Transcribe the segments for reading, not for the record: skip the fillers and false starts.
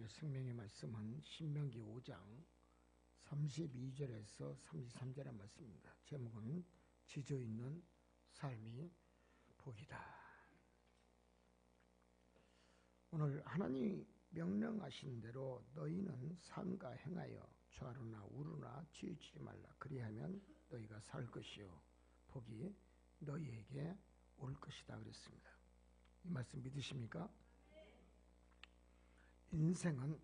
오늘의 생명의 말씀은 신명기 5장 32절에서 33절의 말씀입니다. 제목은 지져 있는 삶이 복이다. 오늘 하나님이 명령하신 대로 너희는 삼가 행하여 좌로나 우로나 치우치지 말라. 그리하면 너희가 살 것이요 복이 너희에게 올 것이다 그랬습니다. 이 말씀 믿으십니까? 인생은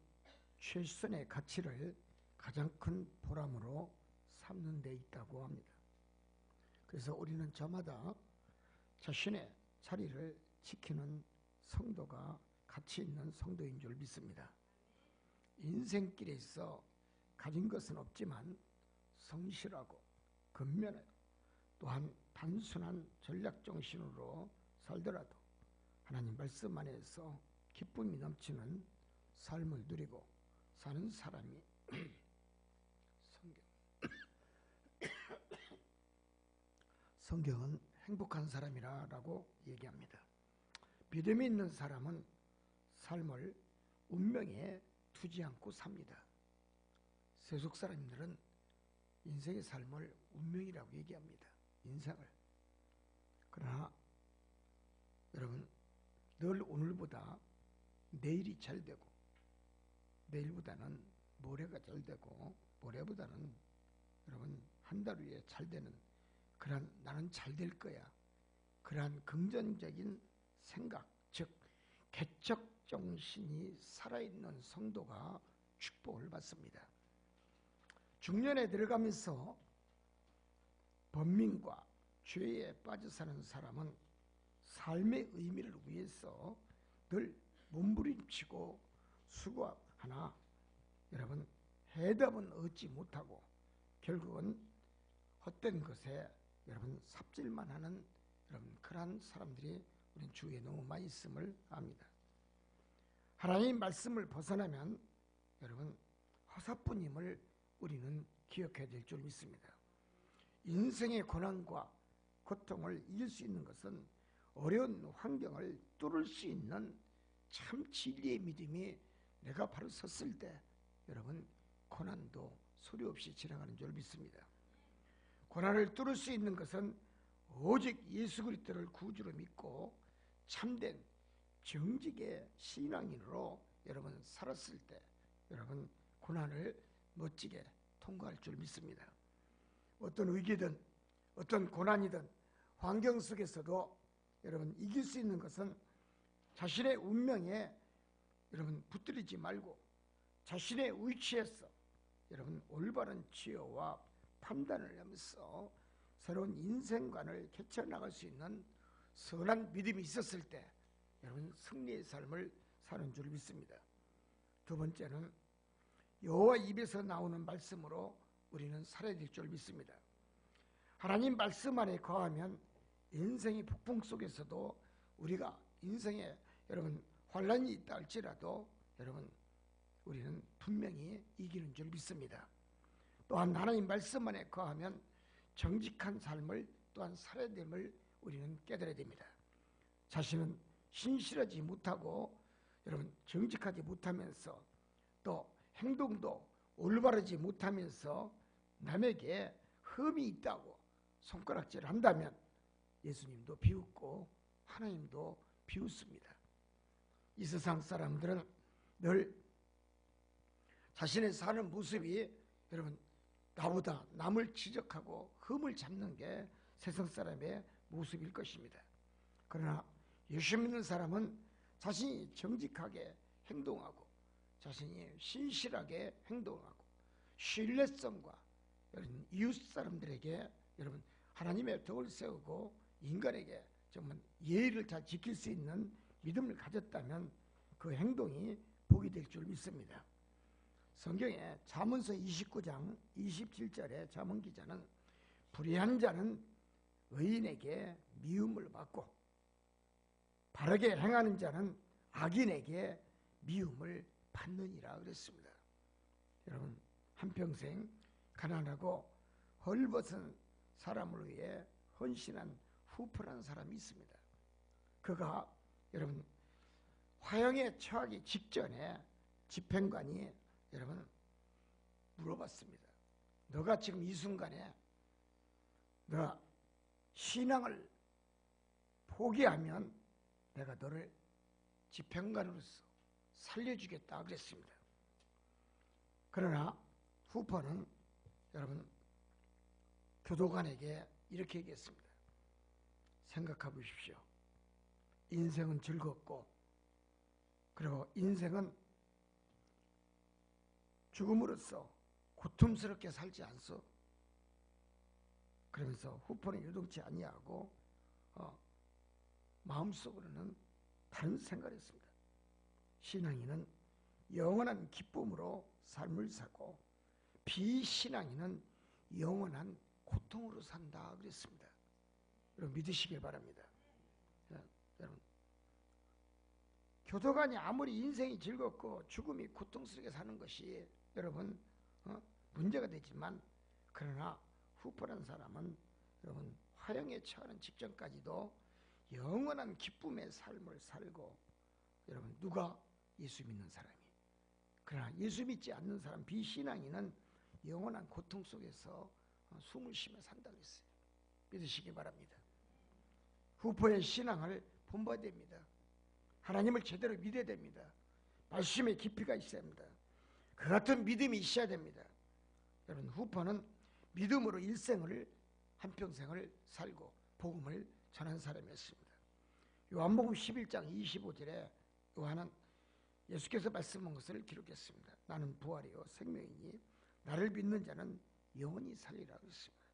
최선의 가치를 가장 큰 보람으로 삼는 데 있다고 합니다. 그래서 우리는 저마다 자신의 자리를 지키는 성도가 가치 있는 성도인 줄 믿습니다. 인생길에서 가진 것은 없지만 성실하고 근면하고 또한 단순한 전략정신으로 살더라도 하나님 말씀 안에서 기쁨이 넘치는 삶을 누리고 사는 사람이 성경은 행복한 사람이라고 얘기합니다. 믿음이 있는 사람은 삶을 운명에 두지 않고 삽니다. 세속 사람들은 인생의 삶을 운명이라고 얘기합니다. 인생을. 그러나 여러분, 늘 오늘보다 내일이 잘 되고 내일보다는 모레가 잘 되고 모레보다는 여러분 한 달 후에 잘 되는 그러한 나는 잘 될 거야, 그러한 긍정적인 생각, 즉 개척 정신이 살아있는 성도가 축복을 받습니다. 중년에 들어가면서 번민과 죄에 빠져 사는 사람은 삶의 의미를 위해서 늘 몸부림치고 수고하나 여러분 해답은 얻지 못하고 결국은 헛된 것에 여러분 삽질만 하는 여러분 그러한 사람들이 우리 주위에 너무 많이 있음을 압니다. 하나님 말씀을 벗어나면 여러분 허사뿐임을 우리는 기억해야 될 줄 믿습니다. 인생의 고난과 고통을 이길 수 있는 것은 어려운 환경을 뚫을 수 있는 참 진리의 믿음이 내가 바로 섰을 때 여러분 고난도 소리 없이 지나가는 줄 믿습니다. 고난을 뚫을 수 있는 것은 오직 예수 그리스도를 구주로 믿고 참된 정직의 신앙인으로 여러분 살았을 때 여러분 고난을 멋지게 통과할 줄 믿습니다. 어떤 위기든 어떤 고난이든 환경 속에서도 여러분 이길 수 있는 것은 자신의 운명에 여러분 붙들리지 말고 자신의 위치에서 여러분 올바른 지혜와 판단을 하면서 새로운 인생관을 개척나갈 수 있는 선한 믿음이 있었을 때 여러분 승리의 삶을 사는 줄 믿습니다. 두 번째는 여호와 입에서 나오는 말씀으로 우리는 살아야 될 줄 믿습니다. 하나님 말씀 안에 거하면 인생의 폭풍 속에서도 우리가 인생에 여러분 환란이 있다 할지라도 여러분 우리는 분명히 이기는 줄 믿습니다. 또한 하나님 말씀 안에 거하면 정직한 삶을 또한 살아야 됨을 우리는 깨달아야 됩니다. 자신은 신실하지 못하고 여러분 정직하지 못하면서 또 행동도 올바르지 못하면서 남에게 흠이 있다고 손가락질을 한다면 예수님도 비웃고 하나님도 비웃습니다. 이 세상 사람들은 늘 자신의 사는 모습이 여러분 나보다 남을 지적하고 흠을 잡는 게 세상 사람의 모습일 것입니다. 그러나 예수 믿는 사람은 자신이 정직하게 행동하고 자신이 신실하게 행동하고 신뢰성과 여러분 이웃 사람들에게 여러분 하나님의 덕을 세우고 인간에게 정말 예의를 잘 지킬 수 있는 믿음을 가졌다면 그 행동이 복이 될 줄 믿습니다. 성경에 잠언서 29장 27절에 잠언 기자는 불의한 자는 의인에게 미움을 받고 바르게 행하는 자는 악인에게 미움을 받느니라 그랬습니다. 여러분 한평생 가난하고 헐벗은 사람을 위해 헌신한 후프라는 사람이 있습니다. 그가 여러분 화형에 처하기 직전에 집행관이 여러분 물어봤습니다. 너가 지금 이 순간에 너가 신앙을 포기하면 내가 너를 집행관으로서 살려주겠다 그랬습니다. 그러나 후퍼는 여러분 교도관에게 이렇게 얘기했습니다. 생각해 보십시오. 인생은 즐겁고 그리고 인생은 죽음으로써 고통스럽게 살지 않소. 그러면서 후퍼는 요동치 아니하고 마음속으로는 다른 생각을 했습니다. 신앙인은 영원한 기쁨으로 삶을 사고 비신앙인은 영원한 고통으로 산다 그랬습니다. 여러분 믿으시길 바랍니다. 여러분 교도관이 아무리 인생이 즐겁고 죽음이 고통스럽게 사는 것이 여러분 문제가 되지만 그러나 후퍼라는 사람은 여러분 화형에 처하는 직전까지도 영원한 기쁨의 삶을 살고 여러분 누가 예수 믿는 사람이 그러나 예수 믿지 않는 사람 비신앙인은 영원한 고통 속에서 숨을 쉬며 산다 그랬어요. 믿으시기 바랍니다. 후퍼의 신앙을 본받아야 됩니다. 하나님을 제대로 믿어야 됩니다. 말씀에 깊이가 있어야 합니다. 그 같은 믿음이 있어야 됩니다. 여러분 후퍼는 믿음으로 일생을 한평생을 살고 복음을 전한 사람이었습니다. 요한복음 11장 25절에 요한은 예수께서 말씀한 것을 기록했습니다. 나는 부활이요 생명이니 나를 믿는 자는 영원히 살리라 그랬습니다.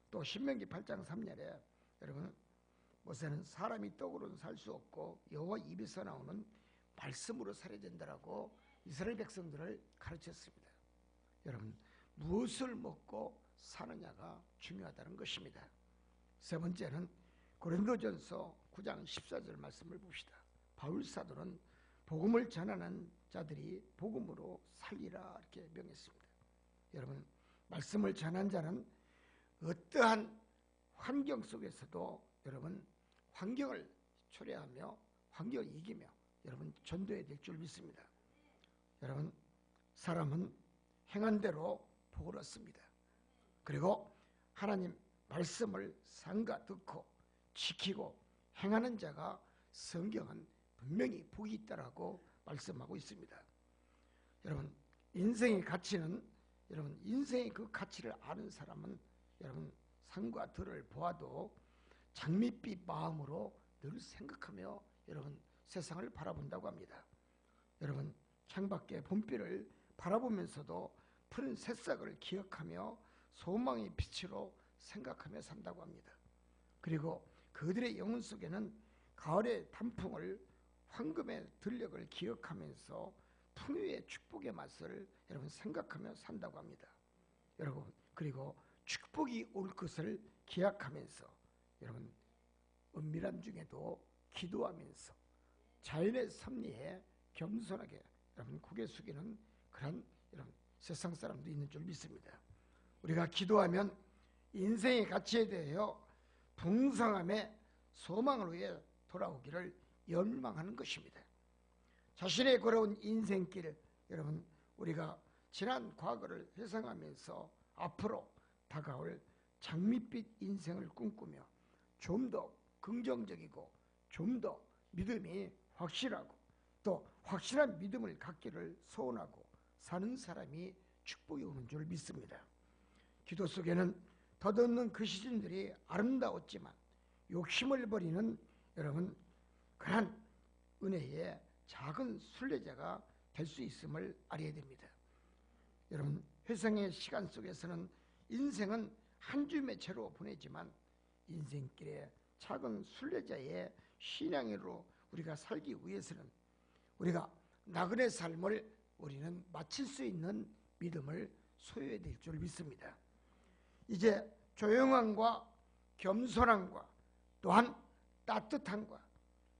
또 신명기 8장 3절에 여러분 모세는 사람이 떡으로는 살 수 없고 여호와 입에서 나오는 말씀으로 살아야 된다라고 이스라엘 백성들을 가르쳤습니다. 여러분 무엇을 먹고 사느냐가 중요하다는 것입니다. 세 번째는 고린도전서 9장 14절 말씀을 봅시다. 바울 사도는 복음을 전하는 자들이 복음으로 살리라 이렇게 명했습니다. 여러분 말씀을 전한 자는 어떠한 환경 속에서도 여러분 환경을 초래하며 환경을 이기며 여러분 전도해야 될 줄 믿습니다. 여러분 사람은 행한 대로 복을 얻습니다. 그리고 하나님 말씀을 삼가 듣고 지키고 행하는 자가 성경은 분명히 복이 있다라고 말씀하고 있습니다. 여러분 인생의 가치는 여러분 인생의 그 가치를 아는 사람은 여러분 산과 들을 보아도 장밋빛 마음으로 늘 생각하며 여러분 세상을 바라본다고 합니다. 여러분 창밖의 봄비를 바라보면서도 푸른 새싹을 기억하며 소망의 빛으로 생각하며 산다고 합니다. 그리고 그들의 영혼 속에는 가을의 단풍을 황금의 들녘을 기억하면서 풍요의 축복의 맛을 여러분 생각하며 산다고 합니다. 여러분 그리고 축복이 올 것을 기약하면서 여러분 은밀한 중에도 기도하면서 자연의 섭리에 겸손하게 여러분 고개 숙이는 그런 여러분 세상 사람도 있는 줄 믿습니다. 우리가 기도하면 인생의 가치에 대하여 풍성함의 소망을 위해 돌아오기를 열망하는 것입니다. 자신의 걸어온 인생길 여러분 우리가 지난 과거를 회상하면서 앞으로 다가올 장밋빛 인생을 꿈꾸며 좀 더 긍정적이고 좀 더 믿음이 확실하고 또 확실한 믿음을 갖기를 소원하고 사는 사람이 축복이 오는 줄 믿습니다. 기도 속에는 덧없는 그 시즌들이 아름다웠지만 욕심을 버리는 여러분 그런 은혜의 작은 순례자가 될 수 있음을 알아야 됩니다. 여러분 회상의 시간 속에서는 인생은 한 줌의 채로 보내지만 인생길에 작은 순례자의 신앙으로 우리가 살기 위해서는 우리가 나그네 삶을 우리는 마칠 수 있는 믿음을 소유해야 될 줄 믿습니다. 이제 조용함과 겸손함과 또한 따뜻함과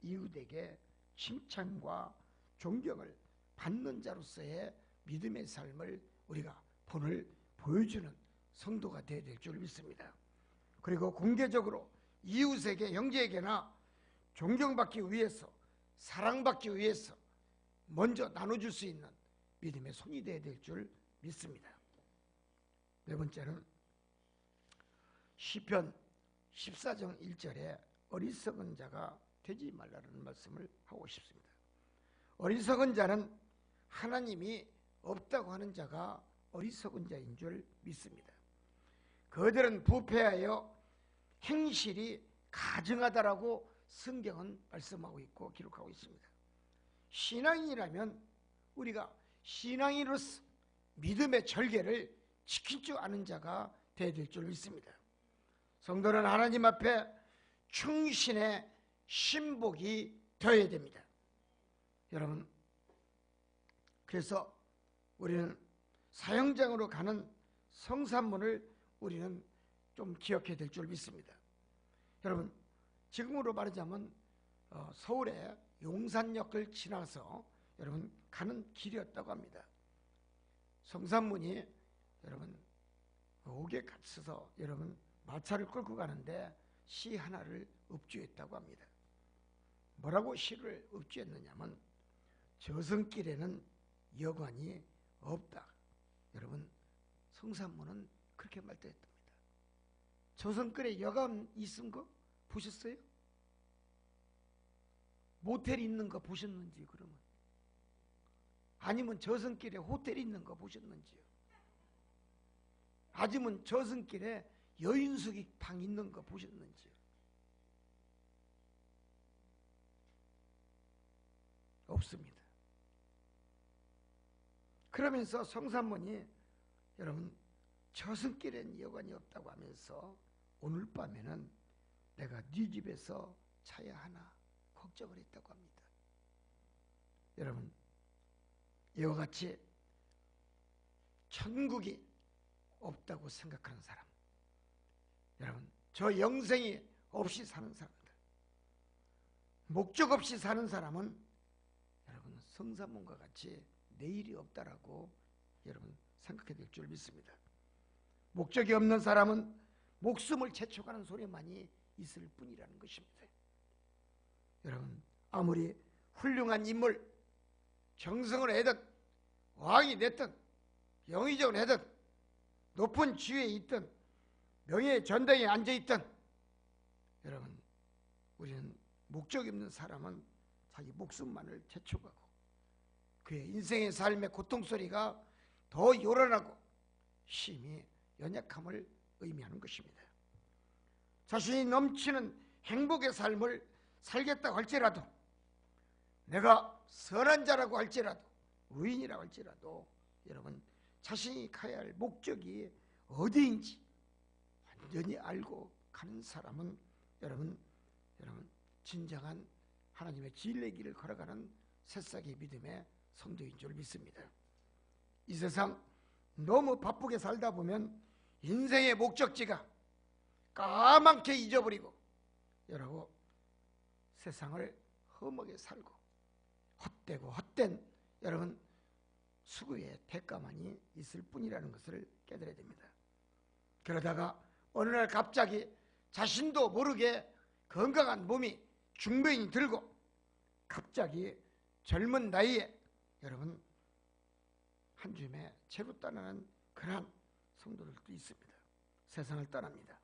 이웃에게 칭찬과 존경을 받는 자로서의 믿음의 삶을 우리가 본을 보여주는 성도가 되어야 될 줄 믿습니다. 그리고 공개적으로 이웃에게 형제에게나 존경받기 위해서 사랑받기 위해서 먼저 나눠줄 수 있는 믿음의 손이 되어야 될 줄 믿습니다. 네 번째는 시편 14장 1절에 어리석은 자가 되지 말라는 말씀을 하고 싶습니다. 어리석은 자는 하나님이 없다고 하는 자가 어리석은 자인 줄 믿습니다. 그들은 부패하여 행실이 가증하다라고 성경은 말씀하고 있고 기록하고 있습니다. 신앙인이라면 우리가 신앙인으로서 믿음의 절개를 지킬 줄 아는 자가 되어야 될 줄 믿습니다. 성도는 하나님 앞에 충신의 신복이 되어야 됩니다. 여러분, 그래서 우리는 사형장으로 가는 성산문을 우리는 좀 기억해야 될 줄 믿습니다. 여러분, 지금으로 말하자면 서울의 용산역을 지나서 여러분 가는 길이었다고 합니다. 성산문이 여러분 옥에 갇혀서 여러분 마차를 끌고 가는데 시 하나를 읍주했다고 합니다. 뭐라고 시를 읍주했느냐면 저승길에는 여관이 없다. 여러분, 성산문은 그렇게 말했답니다. 저승길에 여관 있은 거 보셨어요? 모텔 있는 거 보셨는지 그러면? 아니면 저승길에 호텔 있는 거 보셨는지요? 아니면 저승길에 여인숙이 방 있는 거 보셨는지요? 없습니다. 그러면서 성산문이 여러분 저승길엔 여관이 없다고 하면서 오늘 밤에는 내가 네 집에서 자야 하나 걱정을 했다고 합니다. 여러분, 이와 같이 천국이 없다고 생각하는 사람, 여러분 저 영생이 없이 사는 사람들, 목적 없이 사는 사람은 여러분 성산문과 같이 내일이 없다라고 여러분 생각해야 될 줄 믿습니다. 목적이 없는 사람은 목숨을 재촉하는 소리만이 있을 뿐이라는 것입니다. 여러분, 아무리 훌륭한 인물, 정성을 해든 왕이 됐든 영의정을 해든 높은 지위에 있든 명예의 전당에 앉아있든 여러분, 우리는 목적이 없는 사람은 자기 목숨만을 재촉하고 그의 인생의 삶의 고통소리가 더 요란하고 심히 연약함을 의미하는 것입니다. 자신이 넘치는 행복의 삶을 살겠다고 할지라도, 내가 선한 자라고 할지라도, 의인이라고 할지라도 여러분 자신이 가야 할 목적이 어디인지 완전히 알고 가는 사람은 여러분 진정한 하나님의 진리의 길을 걸어가는 새싹의 믿음의 성도인 줄 믿습니다. 이 세상 너무 바쁘게 살다 보면 인생의 목적지가 까맣게 잊어버리고 여러분 세상을 험하게 살고 헛되고 헛된 여러분 수고의 대가만이 있을 뿐이라는 것을 깨달아야 됩니다. 그러다가 어느 날 갑자기 자신도 모르게 건강한 몸이 중병이 들고 갑자기 젊은 나이에 여러분 한 줌에 채로 떠나는 그러한 성도들도 있습니다. 세상을 떠납니다.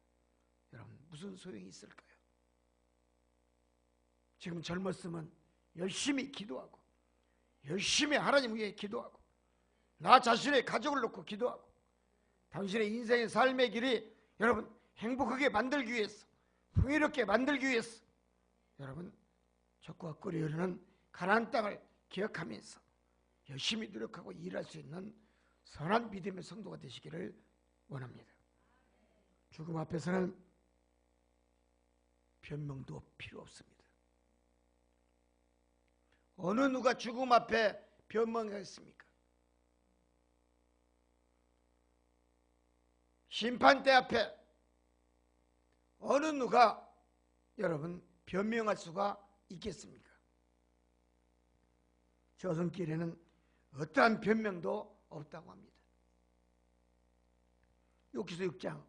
여러분 무슨 소용이 있을까요? 지금 젊었으면 열심히 기도하고 열심히 하나님 위해 기도하고 나 자신의 가족을 놓고 기도하고 당신의 인생의 삶의 길이 여러분 행복하게 만들기 위해서 풍요롭게 만들기 위해서 여러분 적과 꿀이 흐르는 가나안 땅을 기억하면서 열심히 노력하고 일할 수 있는 선한 믿음의 성도가 되시기를 원합니다. 죽음 앞에서는 변명도 필요 없습니다. 어느 누가 죽음 앞에 변명하겠습니까? 심판대 앞에 어느 누가 여러분 변명할 수가 있겠습니까? 저승길에는 어떠한 변명도 없다고 합니다. 욥기서 6장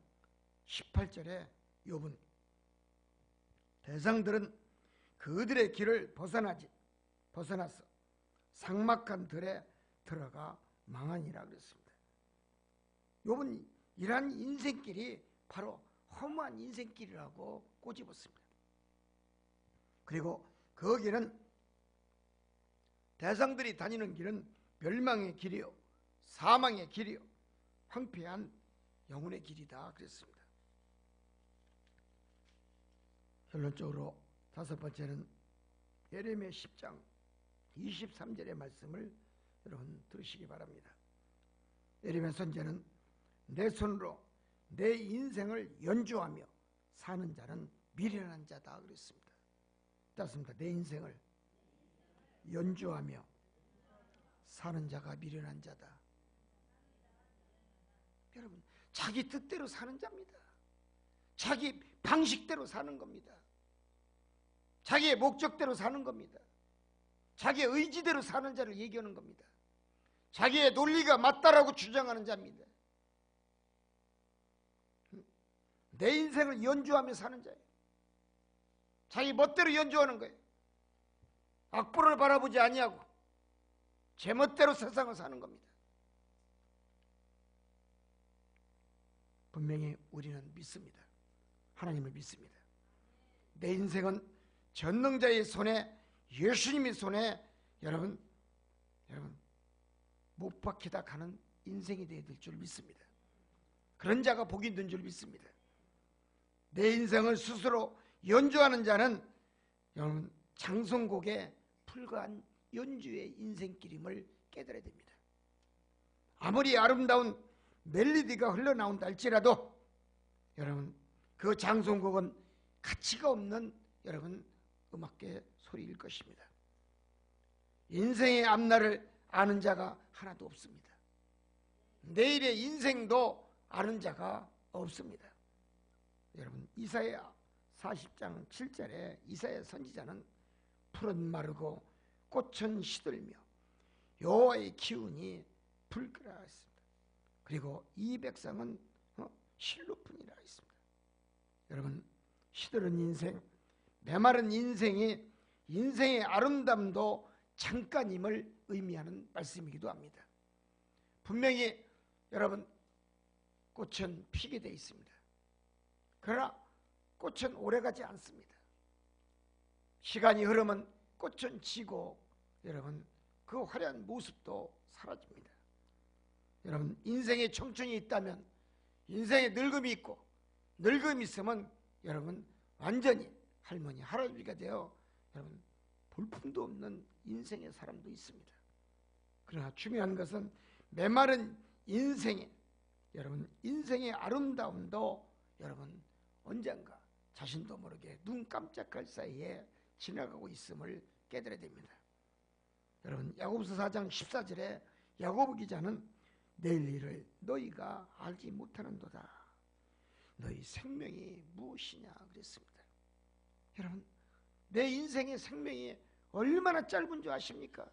18절에 욥은 대상들은 그들의 길을 벗어나서 삭막한 들에 들어가 망하니라 그랬습니다. 욥은 이러한 인생길이 바로 허무한 인생길이라고 꼬집었습니다. 그리고 거기는 대상들이 다니는 길은 멸망의 길이요 사망의 길이요 황폐한 영혼의 길이다 그랬습니다. 결론적으로 다섯 번째는 예레미야 10장 23절의 말씀을 여러분 들으시기 바랍니다. 예레미야 선지자는 내 손으로 내 인생을 연주하며 사는 자는 미련한 자다 그랬습니다. 따습니다. 내 인생을 연주하며 사는 자가 미련한 자다. 여러분, 자기 뜻대로 사는 자입니다. 자기 방식대로 사는 겁니다. 자기의 목적대로 사는 겁니다. 자기의 의지대로 사는 자를 얘기하는 겁니다. 자기의 논리가 맞다라고 주장하는 자입니다. 내 인생을 연주하며 사는 자예요. 자기 멋대로 연주하는 거예요. 악보를 바라보지 아니하고 제 멋대로 세상을 사는 겁니다. 분명히 우리는 믿습니다. 하나님을 믿습니다. 내 인생은 전능자의 손에, 예수님의 손에 여러분 못 박히다 가는 인생이 되어야 될 줄 믿습니다. 그런 자가 복이 있는 줄 믿습니다. 내 인생을 스스로 연주하는 자는 여러분 장송곡에 불과한 연주의 인생길임을 깨달아야 됩니다. 아무리 아름다운 멜로디가 흘러나온다 할지라도 여러분 그 장송곡은 가치가 없는 여러분 음악계 소리일 것입니다. 인생의 앞날을 아는 자가 하나도 없습니다. 내일의 인생도 아는 자가 없습니다. 여러분 이사야 40장 7절에 이사야 선지자는 풀은 마르고 꽃은 시들며 여호와의 기운이 불끄라 했습니다. 그리고 이 백성은 실로뿐이라 했습니다. 여러분 시들은 인생, 메마른 인생이 인생의 아름담도 잠깐임을 의미하는 말씀이기도 합니다. 분명히 여러분 꽃은 피게 되어 있습니다. 그러나 꽃은 오래가지 않습니다. 시간이 흐르면 꽃은 지고 여러분 그 화려한 모습도 사라집니다. 여러분 인생에 청춘이 있다면 인생에 늙음이 있고 늙음이 있으면 여러분 완전히 할머니 할아버지가 되어 여러분 볼품도 없는 인생의 사람도 있습니다. 그러나 중요한 것은 메마른 인생에 여러분 인생의 아름다움도 여러분 언젠가 자신도 모르게 눈 깜짝할 사이에 지나가고 있음을 깨달아야 됩니다. 여러분 야고보서 4장 14절에 야고보 기자는 내일 일을 너희가 알지 못하는도다. 너희 생명이 무엇이냐 그랬습니다. 여러분 내 인생의 생명이 얼마나 짧은 줄 아십니까?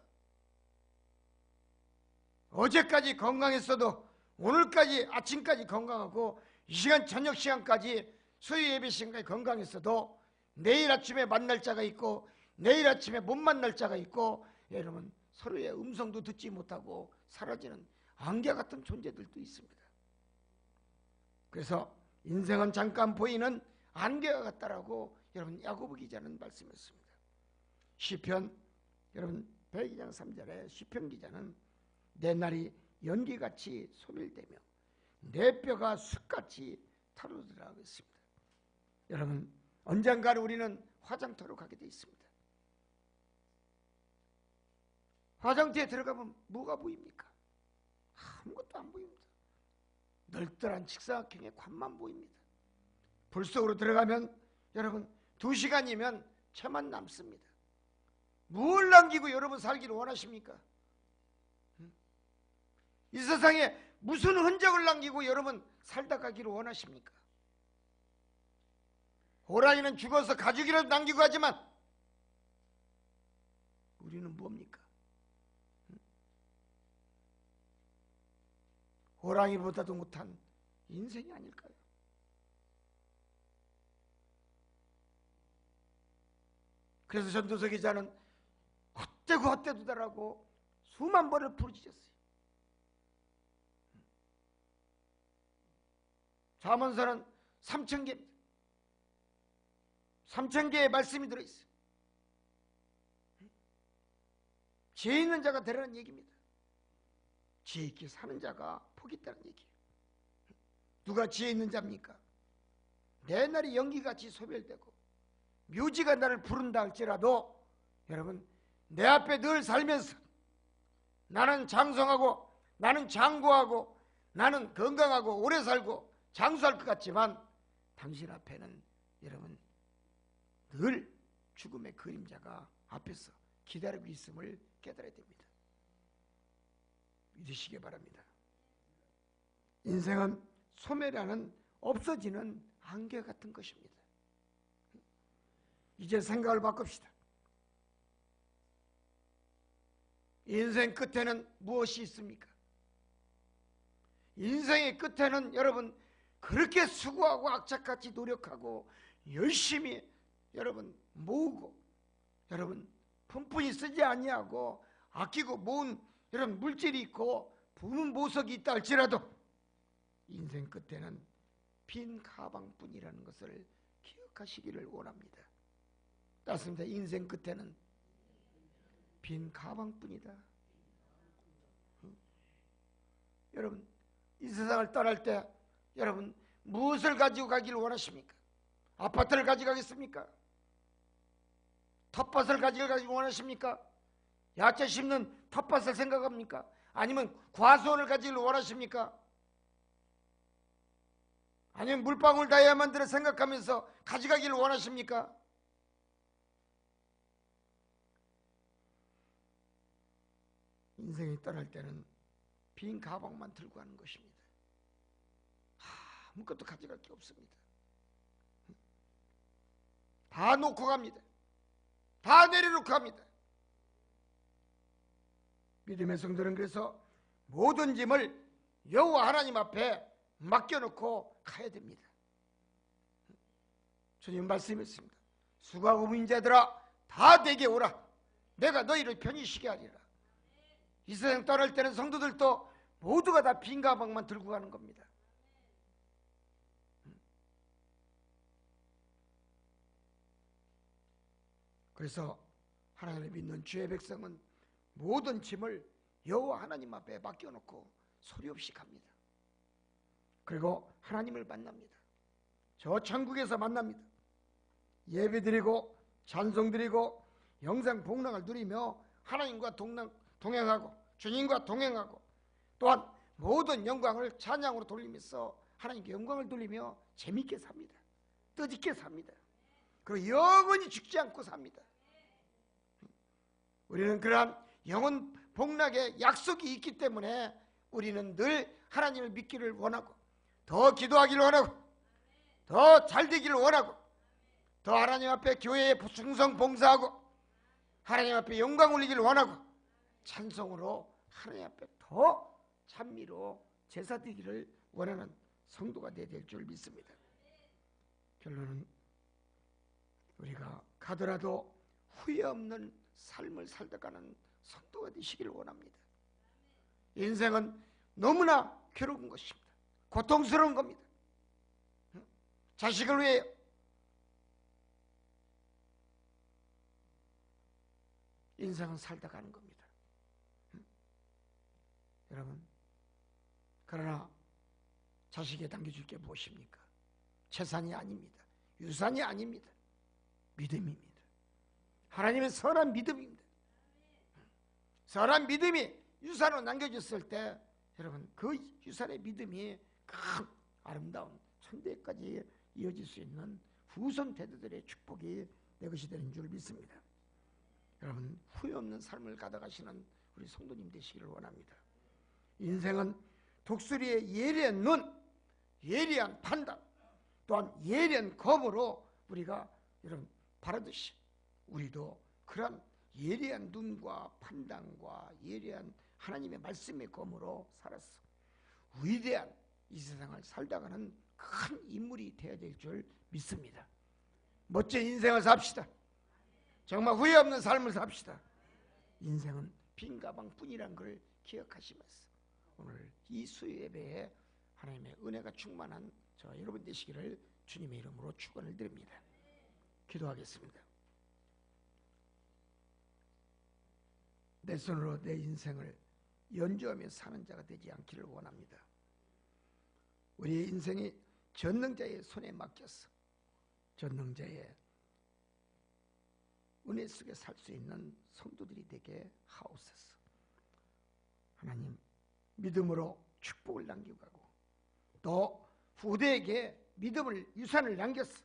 어제까지 건강했어도 오늘까지 아침까지 건강하고 이 시간 저녁 시간까지 수요 예배 시간까지 건강했어도 내일 아침에 만날 자가 있고 내일 아침에 못 만날 자가 있고 여러분 서로의 음성도 듣지 못하고 사라지는 안개 같은 존재들도 있습니다. 그래서 인생은 잠깐 보이는 안개와 같다라고 여러분 야고보 기자는 말씀했습니다. 시편 여러분 102장 3절에 시편 기자는 내 날이 연기같이 소멸되며 내 뼈가 숯같이 타오르더라 했습니다. 여러분 언젠가는 우리는 화장터로 가게 돼 있습니다. 화장터에 들어가면 뭐가 보입니까? 아무것도 안 보입니다. 널널한 직사각형의 관만 보입니다. 불 속으로 들어가면 여러분 2시간이면 채만 남습니다. 뭘 남기고 여러분 살기를 원하십니까? 이 세상에 무슨 흔적을 남기고 여러분 살다 가기를 원하십니까? 호랑이는 죽어서 가죽이라도 남기고 하지만 우리는 뭡니까? 호랑이보다도 못한 인생이 아닐까요? 그래서 전도서 기자는 헛되고 헛되도다라고 수만 번을 부르짖었어요. 잠언서는 3,000개입니다. 3,000개의 말씀이 들어있어요. 지혜 있는 자가 되라는 얘기입니다. 지혜 있게 사는 자가 복이 있다는 얘기예요. 누가 지혜 있는 자입니까? 내 날이 연기같이 소멸되고 묘지가 나를 부른다 할지라도 여러분, 내 앞에 늘 살면서 나는 장성하고 나는 장구하고 나는 건강하고 오래 살고 장수할 것 같지만 당신 앞에는 여러분 늘 죽음의 그림자가 앞에서 기다리고 있음을 깨달아야 됩니다. 믿으시기 바랍니다. 인생은 소멸하는 없어지는 안개 같은 것입니다. 이제 생각을 바꿉시다. 인생 끝에는 무엇이 있습니까? 인생의 끝에는 여러분 그렇게 수고하고 악착같이 노력하고 열심히 여러분 모으고 여러분 푼푼히 쓰지 아니하고 아끼고 모은 여러분 물질이 있고 부문 보석이 있다 할지라도 인생 끝에는 빈 가방뿐이라는 것을 기억하시기를 원합니다. 따습니다. 인생 끝에는 빈 가방뿐이다. 여러분 이 세상을 떠날 때 여러분 무엇을 가지고 가기를 원하십니까? 아파트를 가져가겠습니까? 텃밭을 가지고 원하십니까? 야채 심는 텃밭을 생각합니까? 아니면 과수원을 가지기를 원하십니까? 아니면 물방울 다이아몬드를 생각하면서 가져가기를 원하십니까? 인생이 떠날 때는 빈 가방만 들고 가는 것입니다. 아무것도 가져갈 게 없습니다. 다 놓고 갑니다. 다 내려놓고 갑니다. 믿음의 성도는 그래서 모든 짐을 여호와 하나님 앞에 맡겨놓고 가야 됩니다. 주님 말씀했습니다. 수고하고 무인 자들아 다 내게 오라. 내가 너희를 편히 쉬게 하리라. 이 세상 떠날 때는 성도들도 모두가 다 빈 가방만 들고 가는 겁니다. 그래서 하나님을 믿는 주의 백성은 모든 짐을 여호와 하나님 앞에 맡겨놓고 소리 없이 갑니다. 그리고 하나님을 만납니다. 저 천국에서 만납니다. 예배드리고 찬송드리고 영생 복락을 누리며 하나님과 동행하고 주님과 동행하고 또한 모든 영광을 찬양으로 돌리면서 하나님께 영광을 돌리며 재밌게 삽니다. 뜻있게 삽니다. 그리고 영원히 죽지 않고 삽니다. 우리는 그러한 영원 복락의 약속이 있기 때문에 우리는 늘 하나님을 믿기를 원하고 더 기도하기를 원하고 더 잘되기를 원하고 더 하나님 앞에 교회에 충성 봉사하고 하나님 앞에 영광 올리기를 원하고 찬송으로 하나님 앞에 더 찬미로 제사드리기를 원하는 성도가 되어야 될 줄 믿습니다. 결론은 우리가 가더라도 후회 없는 삶을 살다가는 성도가 되시기를 원합니다. 인생은 너무나 괴로운 것입니다. 고통스러운 겁니다. 자식을 위해 인생은 살다 가는 겁니다. 여러분, 그러나 자식에 당겨줄 게 무엇입니까? 재산이 아닙니다. 유산이 아닙니다. 믿음입니다. 하나님의 선한 믿음입니다. 선한 믿음이 유산으로 남겨졌을 때 여러분 그 유산의 믿음이 큰 아름다운 천대까지 이어질 수 있는 후손 대대들의 축복이 내 것이 되는 줄 믿습니다. 여러분 후회 없는 삶을 가져가시는 우리 성도님 되시기를 원합니다. 인생은 독수리의 예리한 눈, 예리한 판단, 또한 예리한 검으로 우리가 여러분 바라듯이 우리도 그런 예리한 눈과 판단과 예리한 하나님의 말씀의 검으로 살았어. 위대한 이 세상을 살다가는 큰 인물이 되어야 될 줄 믿습니다. 멋진 인생을 삽시다. 정말 후회 없는 삶을 삽시다. 인생은 빈 가방뿐이란 걸 기억하시면서 오늘 이 수요 예배에 하나님의 은혜가 충만한 저와 여러분 되시기를 주님의 이름으로 축원을 드립니다. 기도하겠습니다. 내 손으로 내 인생을 연주하며 사는 자가 되지 않기를 원합니다. 우리의 인생이 전능자의 손에 맡겨서 전능자의 은혜 속에 살 수 있는 성도들이 되게 하옵소서. 하나님, 믿음으로 축복을 남기고 가고 또 후대에게 믿음을 유산을 남겼어.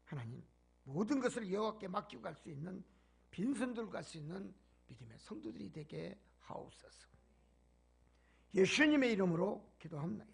하나님, 모든 것을 여호와께 맡기고 갈 수 있는 빈손들고 갈 수 있는 믿음의 성도들이 되게 하옵소서. 예수님의 이름으로 기도합니다.